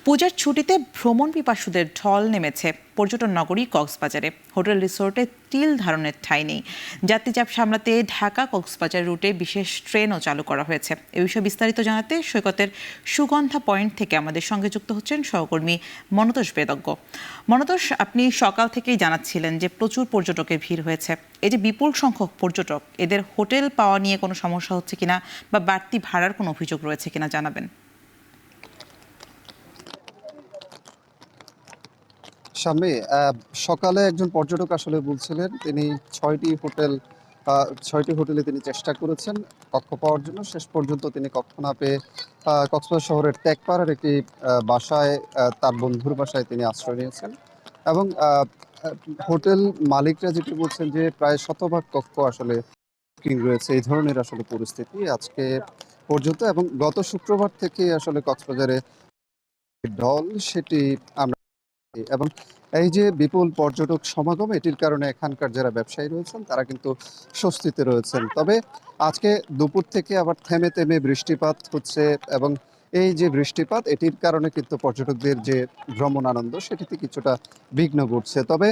পূজার ছুটিতে ভ্রমণ পিপাসুদের ঢল নেমেছে পর্যটন নগরী কক্সবাজারে। হোটেল রিসোর্টে তিল ধারণের ঠাঁই নেই। যাত্রীচাপ সামলাতে ঢাকা কক্সবাজার রুটে বিশেষ ট্রেনও চালু করা হয়েছে। এ বিষয়ে বিস্তারিত জানাতে সৈকতের সুগন্ধা পয়েন্ট থেকে আমাদের সঙ্গে যুক্ত হচ্ছেন সহকর্মী মনতোষ বেদজ্ঞ। মনতোষ, আপনি সকাল থেকেই জানাচ্ছিলেন যে প্রচুর পর্যটকের ভিড় হয়েছে। এই যে বিপুল সংখ্যক পর্যটক, এদের হোটেল পাওয়া নিয়ে কোনো সমস্যা হচ্ছে কিনা বা বাড়তি ভাড়ার কোনো অভিযোগ রয়েছে কিনা জানাবেন। শাম্মী, সকালে একজন পর্যটক আসলে বলছিলেন তিনি ছয়টি হোটেল ছয়টি হোটেলে তিনি চেষ্টা করেছেন কক্ষ পাওয়ার জন্য। শেষ পর্যন্ত তিনি কক্ষ না পেয়ে কক্সবাজার শহরের টেকপাড়ার একটি বাসায়, তার বন্ধুর বাসায় তিনি আশ্রয় নিয়েছেন। এবং হোটেল মালিকরা যেটি বলছেন যে প্রায় শতভাগ কক্ষ আসলে বুকিং রয়েছে। এই ধরনের আসলে পরিস্থিতি আজকে পর্যন্ত, এবং গত শুক্রবার থেকে আসলে কক্সবাজারে ঢল সেটি আমরা, এবং এই যে বিপুল পর্যটক সমাগম, এটির কারণে এখানকার যারা ব্যবসায়ী রয়েছেন তারা কিন্তু স্বস্তিতে রয়েছেন। তবে আজকে দুপুর থেকে আবার থেমে থেমে বৃষ্টিপাত হচ্ছে, এবং এই যে বৃষ্টিপাত এটির কারণে কিন্তু পর্যটকদের যে ভ্রমণ আনন্দ সেটিতে কিছুটা বিঘ্ন ঘটছে। তবে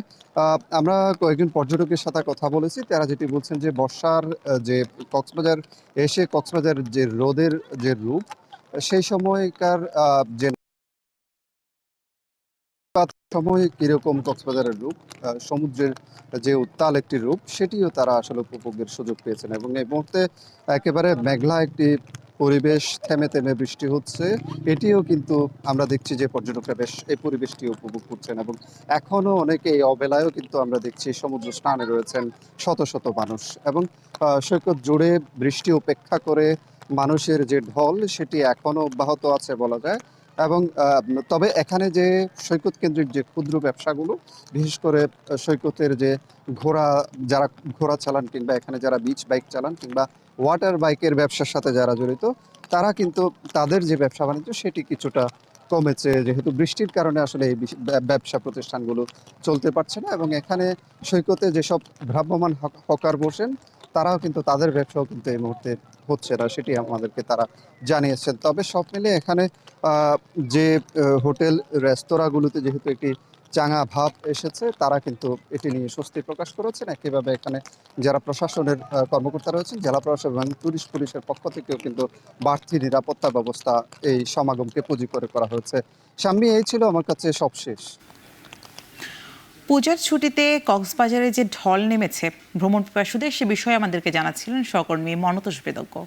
আমরা কয়েকজন পর্যটকের সাথে কথা বলেছি, তারা যেটি বলছেন যে বর্ষার যে কক্সবাজার এসে কক্সবাজার যে রোদের যে রূপ, সেই সময়কার যে সময় কিরকম কক্সবাজারের রূপ, সমুদ্রের যে উত্তাল একটি রূপ, সেটিও তারা আসলে উপভোগের সুযোগ পেয়েছেন। এবং এই মুহূর্তে একেবারে মেঘলা একটি পরিবেশ, থেমে থেমে বৃষ্টি হচ্ছে, এটিও কিন্তু আমরা দেখছি যে পর্যটকরা বেশ এই পরিবেশটি উপভোগ করছেন। এবং এখনো অনেকে এই অবেলায়ও কিন্তু আমরা দেখছি সমুদ্র স্নানে রয়েছেন শত শত মানুষ। এবং সৈকত জুড়ে বৃষ্টি উপেক্ষা করে মানুষের যে ঢল সেটি এখনো অব্যাহত আছে বলা যায়। এবং তবে এখানে যে সৈকত কেন্দ্রিক যে ক্ষুদ্র ব্যবসাগুলো, বিশেষ করে সৈকতের যে ঘোড়া, যারা ঘোড়া চালান কিংবা এখানে যারা বিচ বাইক চালান কিংবা ওয়াটার বাইকের ব্যবসার সাথে যারা জড়িত, তারা কিন্তু তাদের যে ব্যবসা বাণিজ্য সেটি কিছুটা কমেছে, যেহেতু বৃষ্টির কারণে আসলে এই ব্যবসা প্রতিষ্ঠানগুলো চলতে পারছে না। এবং এখানে সৈকতে যেসব ভ্রাম্যমান হকার বসেন, তারাও কিন্তু তাদের ব্যবসাও কিন্তু এই মুহূর্তে হচ্ছে না, সেটি আমাদেরকে তারা জানিয়েছেন। তবে সব মিলিয়ে এখানে যে হোটেল রেস্তোরাঁগুলোতে যেহেতু একটি চাঙা ভাব এসেছে, তারা কিন্তু এটি নিয়ে স্বস্তি প্রকাশ করেছেন। একইভাবে এখানে যারা প্রশাসনের কর্মকর্তা রয়েছেন, জেলা প্রশাসন এবং পুলিশের পক্ষ থেকেও কিন্তু বাড়তি নিরাপত্তা ব্যবস্থা এই সমাগমকে পুঁজি করে করা হয়েছে। সাম্মী, এই ছিল আমার কাছে সবশেষ। পূজার ছুটিতে কক্সবাজারে যে ঢল নেমেছে ভ্রমণ পিপাসুদের, সে বিষয়ে আমাদেরকে জানাচ্ছিলেন সহকর্মী মনতোষ বেদজ্ঞ।